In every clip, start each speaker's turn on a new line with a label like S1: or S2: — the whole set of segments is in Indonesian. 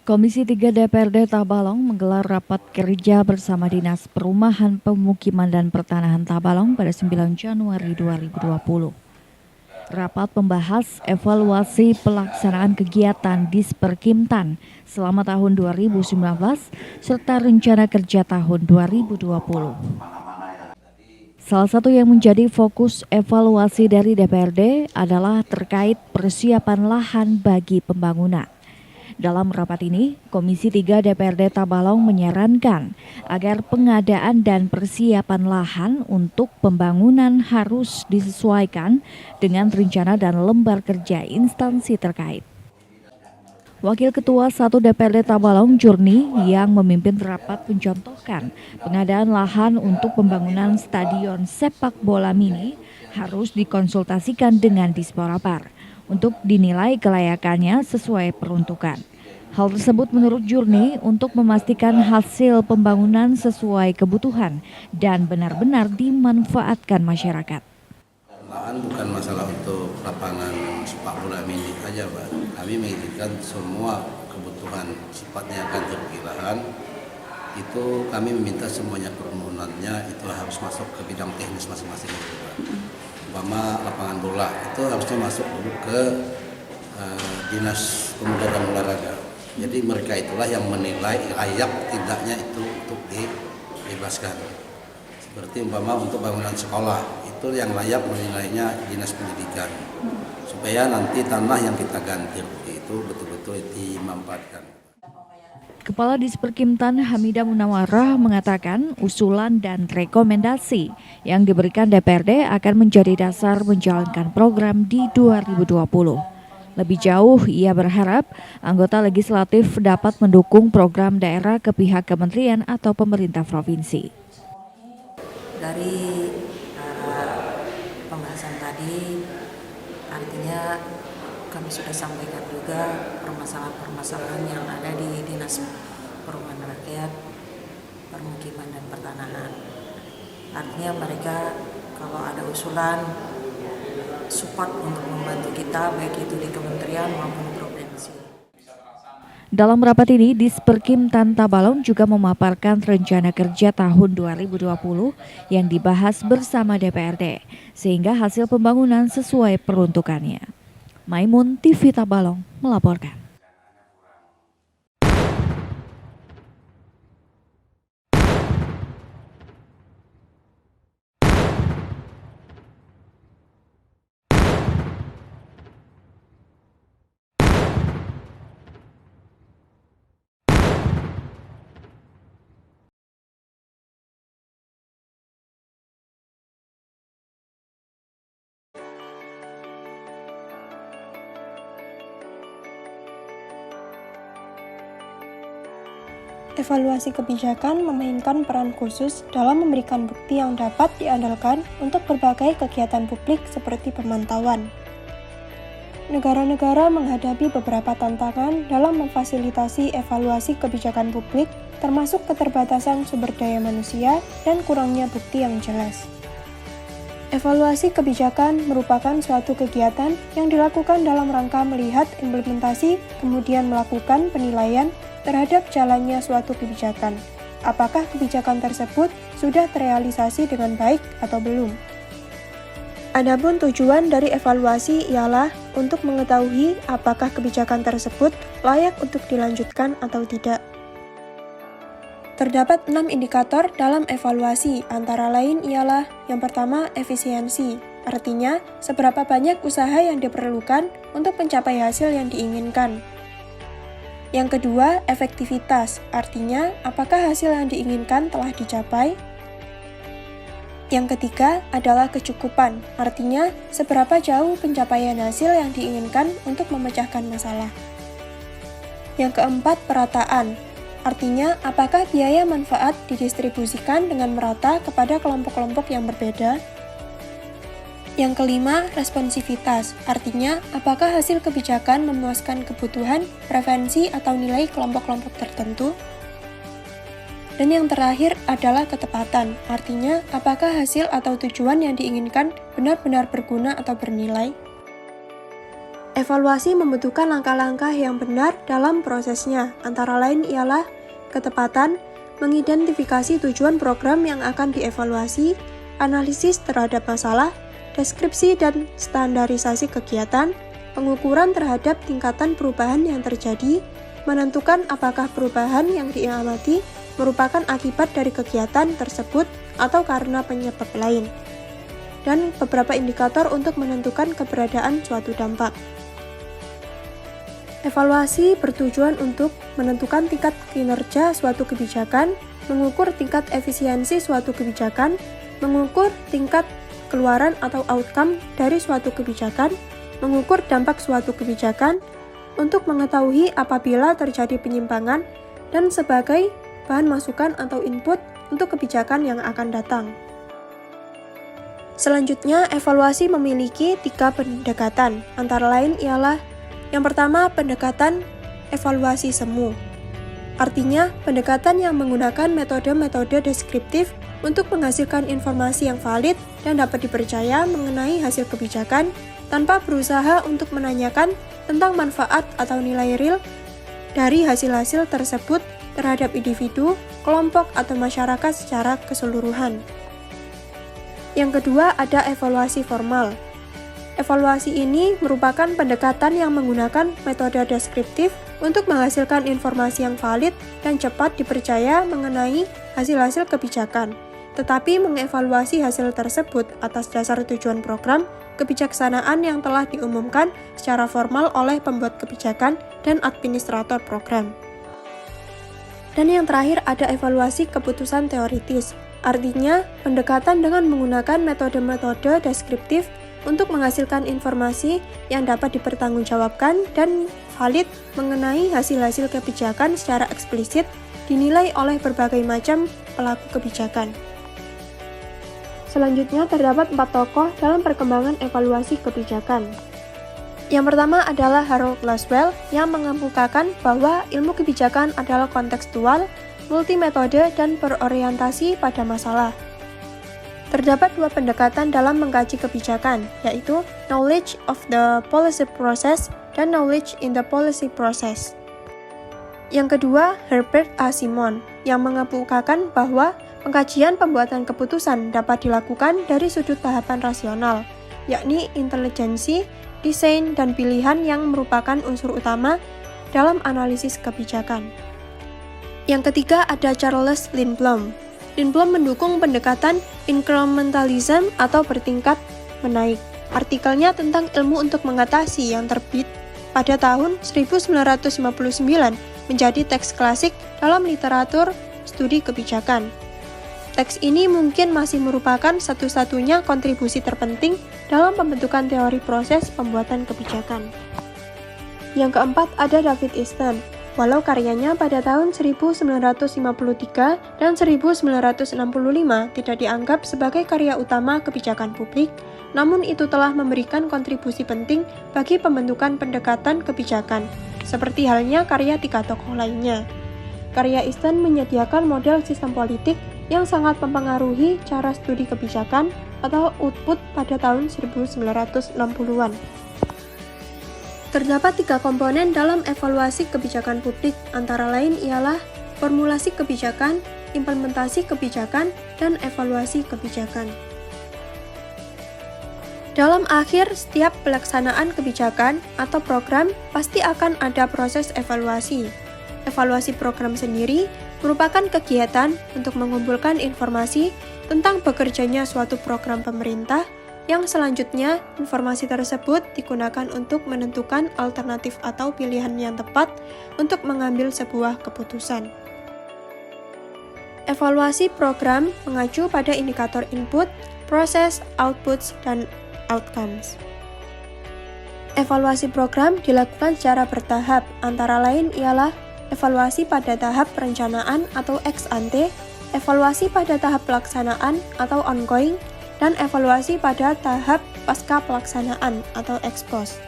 S1: Komisi 3 DPRD Tabalong menggelar rapat kerja bersama Dinas Perumahan Pemukiman dan Pertanahan Tabalong pada 9 Januari 2020. Rapat membahas evaluasi pelaksanaan kegiatan Disperkimtan selama tahun 2019 serta rencana kerja tahun 2020. Salah satu yang menjadi fokus evaluasi dari DPRD adalah terkait persiapan lahan bagi pembangunan. Dalam rapat ini, Komisi 3 DPRD Tabalong menyarankan agar pengadaan dan persiapan lahan untuk pembangunan harus disesuaikan dengan rencana dan lembar kerja instansi terkait. Wakil Ketua 1 DPRD Tabalong, Jurni, yang memimpin rapat mencontohkan pengadaan lahan untuk pembangunan stadion sepak bola mini harus dikonsultasikan dengan Disporapar untuk dinilai kelayakannya sesuai peruntukan. Hal tersebut menurut Jurni untuk memastikan hasil pembangunan sesuai kebutuhan dan benar-benar dimanfaatkan masyarakat.
S2: Lahan bukan masalah untuk lapangan sepak bola mini aja, Pak. Kami menginginkan semua kebutuhan sifatnya akan lahan itu kami meminta semuanya permohonannya itu harus masuk ke bidang teknis masing-masing. Umpama lapangan bola itu harusnya masuk dulu ke Dinas Pemuda dan Olahraga. Jadi mereka itulah yang menilai layak tidaknya itu untuk dibebaskan. Seperti umpama untuk bangunan sekolah, itu yang layak menilainya Dinas Pendidikan. Supaya nanti tanah yang kita ganti itu betul-betul dimanfaatkan.
S1: Kepala Disperkimtan Hamidah Munawarah mengatakan usulan dan rekomendasi yang diberikan DPRD akan menjadi dasar menjalankan program di 2020. Lebih jauh, ia berharap anggota legislatif dapat mendukung program daerah ke pihak kementerian atau pemerintah provinsi.
S3: Dari pembahasan tadi, artinya kami sudah sampaikan juga permasalahan-permasalahan yang ada di Dinas Perumahan Rakyat, Permukiman dan Pertanahan. Artinya mereka kalau ada usulan support untuk membantu kita, baik itu di kementerian maupun provinsi.
S1: Dalam rapat ini, Disperkimtan Tabalong juga memaparkan rencana kerja tahun 2020 yang dibahas bersama DPRD, sehingga hasil pembangunan sesuai peruntukannya. Maimun, TV Tabalong, melaporkan.
S4: Evaluasi kebijakan memainkan peran khusus dalam memberikan bukti yang dapat diandalkan untuk berbagai kegiatan publik seperti pemantauan. Negara-negara menghadapi beberapa tantangan dalam memfasilitasi evaluasi kebijakan publik, termasuk keterbatasan sumber daya manusia dan kurangnya bukti yang jelas. Evaluasi kebijakan merupakan suatu kegiatan yang dilakukan dalam rangka melihat implementasi, kemudian melakukan penilaian terhadap jalannya suatu kebijakan. Apakah kebijakan tersebut sudah terrealisasi dengan baik atau belum? Adapun tujuan dari evaluasi ialah untuk mengetahui apakah kebijakan tersebut layak untuk dilanjutkan atau tidak. Terdapat 6 indikator dalam evaluasi, antara lain ialah yang pertama, efisiensi. Artinya, seberapa banyak usaha yang diperlukan untuk mencapai hasil yang diinginkan. Yang kedua, efektivitas. Artinya, apakah hasil yang diinginkan telah dicapai? Yang ketiga adalah kecukupan. Artinya, seberapa jauh pencapaian hasil yang diinginkan untuk memecahkan masalah. Yang keempat, perataan. Artinya, apakah biaya manfaat didistribusikan dengan merata kepada kelompok-kelompok yang berbeda? Yang kelima, responsivitas. Artinya, apakah hasil kebijakan memuaskan kebutuhan, preferensi, atau nilai kelompok-kelompok tertentu? Dan yang terakhir adalah ketepatan. Artinya, apakah hasil atau tujuan yang diinginkan benar-benar berguna atau bernilai? Evaluasi membutuhkan langkah-langkah yang benar dalam prosesnya, antara lain ialah ketepatan, mengidentifikasi tujuan program yang akan dievaluasi, analisis terhadap masalah, deskripsi dan standarisasi kegiatan, pengukuran terhadap tingkatan perubahan yang terjadi, menentukan apakah perubahan yang diamati merupakan akibat dari kegiatan tersebut atau karena penyebab lain, dan beberapa indikator untuk menentukan keberadaan suatu dampak. Evaluasi bertujuan untuk menentukan tingkat kinerja suatu kebijakan, mengukur tingkat efisiensi suatu kebijakan, mengukur tingkat keluaran atau outcome dari suatu kebijakan, mengukur dampak suatu kebijakan, untuk mengetahui apabila terjadi penyimpangan, dan sebagai bahan masukan atau input untuk kebijakan yang akan datang. Selanjutnya, evaluasi memiliki 3 pendekatan, antara lain ialah yang pertama, pendekatan evaluasi semu. Artinya, pendekatan yang menggunakan metode-metode deskriptif untuk menghasilkan informasi yang valid dan dapat dipercaya mengenai hasil kebijakan tanpa berusaha untuk menanyakan tentang manfaat atau nilai real dari hasil-hasil tersebut terhadap individu, kelompok, atau masyarakat secara keseluruhan. Yang kedua, ada evaluasi formal. Evaluasi ini merupakan pendekatan yang menggunakan metode deskriptif untuk menghasilkan informasi yang valid dan cepat dipercaya mengenai hasil-hasil kebijakan, tetapi mengevaluasi hasil tersebut atas dasar tujuan program kebijaksanaan yang telah diumumkan secara formal oleh pembuat kebijakan dan administrator program. Dan yang terakhir ada evaluasi keputusan teoritis, artinya pendekatan dengan menggunakan metode-metode deskriptif untuk menghasilkan informasi yang dapat dipertanggungjawabkan dan valid mengenai hasil-hasil kebijakan secara eksplisit dinilai oleh berbagai macam pelaku kebijakan. Selanjutnya terdapat 4 tokoh dalam perkembangan evaluasi kebijakan. Yang pertama adalah Harold Laswell yang mengemukakan bahwa ilmu kebijakan adalah kontekstual, multimetode, dan berorientasi pada masalah. Terdapat 2 pendekatan dalam mengkaji kebijakan, yaitu knowledge of the policy process dan knowledge in the policy process. Yang kedua, Herbert A. Simon, yang mengemukakan bahwa pengkajian pembuatan keputusan dapat dilakukan dari sudut tahapan rasional, yakni intelijensi, desain, dan pilihan yang merupakan unsur utama dalam analisis kebijakan. Yang ketiga ada Charles Lindblom. Lindblom mendukung pendekatan incrementalism atau bertingkat menaik. Artikelnya tentang ilmu untuk mengatasi yang terbit pada tahun 1959 menjadi teks klasik dalam literatur studi kebijakan. Teks ini mungkin masih merupakan satu-satunya kontribusi terpenting dalam pembentukan teori proses pembuatan kebijakan. Yang keempat ada David Easton. Walau karyanya pada tahun 1953 dan 1965 tidak dianggap sebagai karya utama kebijakan publik, namun itu telah memberikan kontribusi penting bagi pembentukan pendekatan kebijakan, seperti halnya karya 3 tokoh lainnya. Karya Easton menyediakan model sistem politik yang sangat mempengaruhi cara studi kebijakan atau output pada tahun 1960-an. Terdapat 3 komponen dalam evaluasi kebijakan publik, antara lain ialah formulasi kebijakan, implementasi kebijakan, dan evaluasi kebijakan. Dalam akhir setiap pelaksanaan kebijakan atau program, pasti akan ada proses evaluasi. Evaluasi program sendiri merupakan kegiatan untuk mengumpulkan informasi tentang bekerjanya suatu program pemerintah, yang selanjutnya informasi tersebut digunakan untuk menentukan alternatif atau pilihan yang tepat untuk mengambil sebuah keputusan. Evaluasi program mengacu pada indikator input, proses, outputs, dan outcomes. Evaluasi program dilakukan secara bertahap, antara lain ialah evaluasi pada tahap perencanaan atau ex ante, evaluasi pada tahap pelaksanaan atau ongoing, dan evaluasi pada tahap pasca pelaksanaan atau ex post.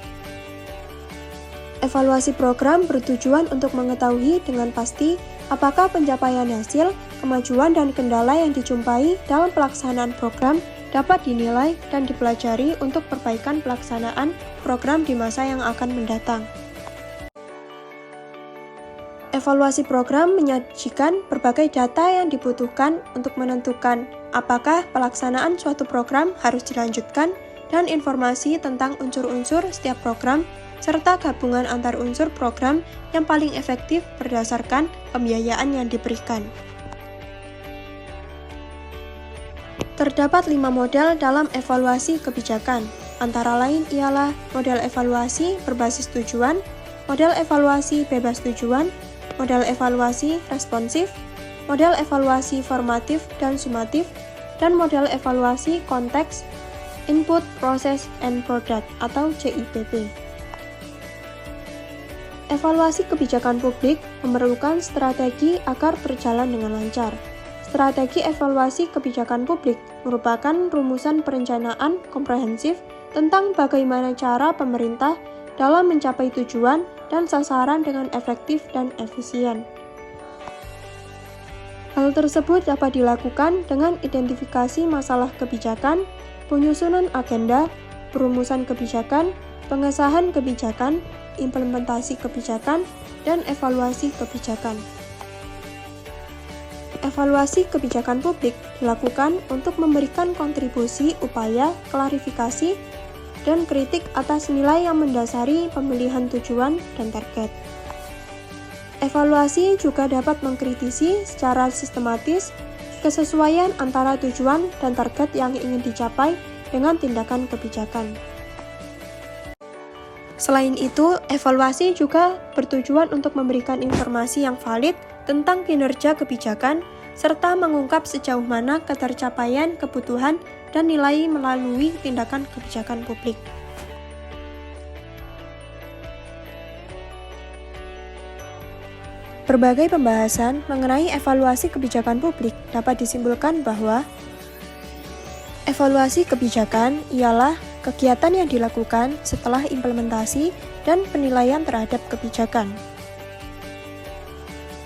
S4: Evaluasi program bertujuan untuk mengetahui dengan pasti apakah pencapaian hasil, kemajuan, dan kendala yang dijumpai dalam pelaksanaan program dapat dinilai dan dipelajari untuk perbaikan pelaksanaan program di masa yang akan mendatang. Evaluasi program menyajikan berbagai data yang dibutuhkan untuk menentukan apakah pelaksanaan suatu program harus dilanjutkan dan informasi tentang unsur-unsur setiap program serta gabungan antar unsur program yang paling efektif berdasarkan pembiayaan yang diberikan. Terdapat 5 model dalam evaluasi kebijakan, antara lain ialah model evaluasi berbasis tujuan, model evaluasi bebas tujuan, model evaluasi responsif, model evaluasi formatif dan sumatif, dan model evaluasi konteks, input, process, and product atau CIPP. Evaluasi kebijakan publik memerlukan strategi agar berjalan dengan lancar. Strategi evaluasi kebijakan publik merupakan rumusan perencanaan komprehensif tentang bagaimana cara pemerintah dalam mencapai tujuan dan sasaran dengan efektif dan efisien. Hal tersebut dapat dilakukan dengan identifikasi masalah kebijakan, penyusunan agenda, perumusan kebijakan, pengesahan kebijakan, implementasi kebijakan, dan evaluasi kebijakan. Evaluasi kebijakan publik dilakukan untuk memberikan kontribusi upaya, klarifikasi, dan kritik atas nilai yang mendasari pemilihan tujuan dan target. Evaluasi juga dapat mengkritisi secara sistematis kesesuaian antara tujuan dan target yang ingin dicapai dengan tindakan kebijakan. Selain itu, evaluasi juga bertujuan untuk memberikan informasi yang valid tentang kinerja kebijakan, serta mengungkap sejauh mana ketercapaian kebutuhan dan nilai melalui tindakan kebijakan publik. Berbagai pembahasan mengenai evaluasi kebijakan publik dapat disimpulkan bahwa evaluasi kebijakan ialah kegiatan yang dilakukan setelah implementasi dan penilaian terhadap kebijakan.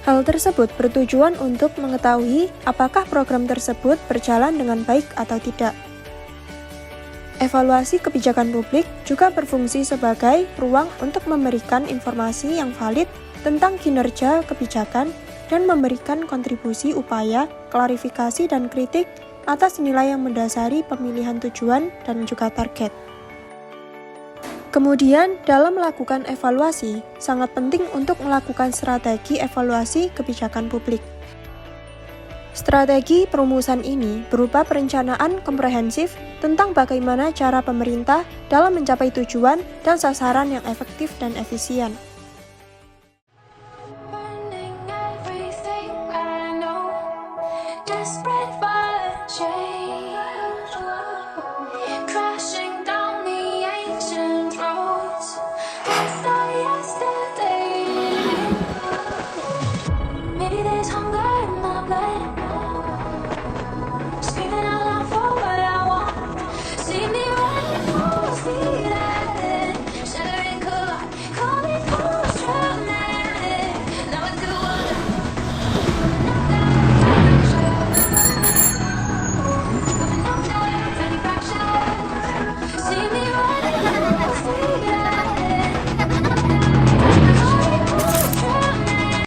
S4: Hal tersebut bertujuan untuk mengetahui apakah program tersebut berjalan dengan baik atau tidak. Evaluasi kebijakan publik juga berfungsi sebagai ruang untuk memberikan informasi yang valid tentang kinerja kebijakan dan memberikan kontribusi upaya, klarifikasi, dan kritik atas nilai yang mendasari pemilihan tujuan dan juga target. Kemudian, dalam melakukan evaluasi, sangat penting untuk melakukan strategi evaluasi kebijakan publik. Strategi perumusan ini berupa perencanaan komprehensif tentang bagaimana cara pemerintah dalam mencapai tujuan dan sasaran yang efektif dan efisien.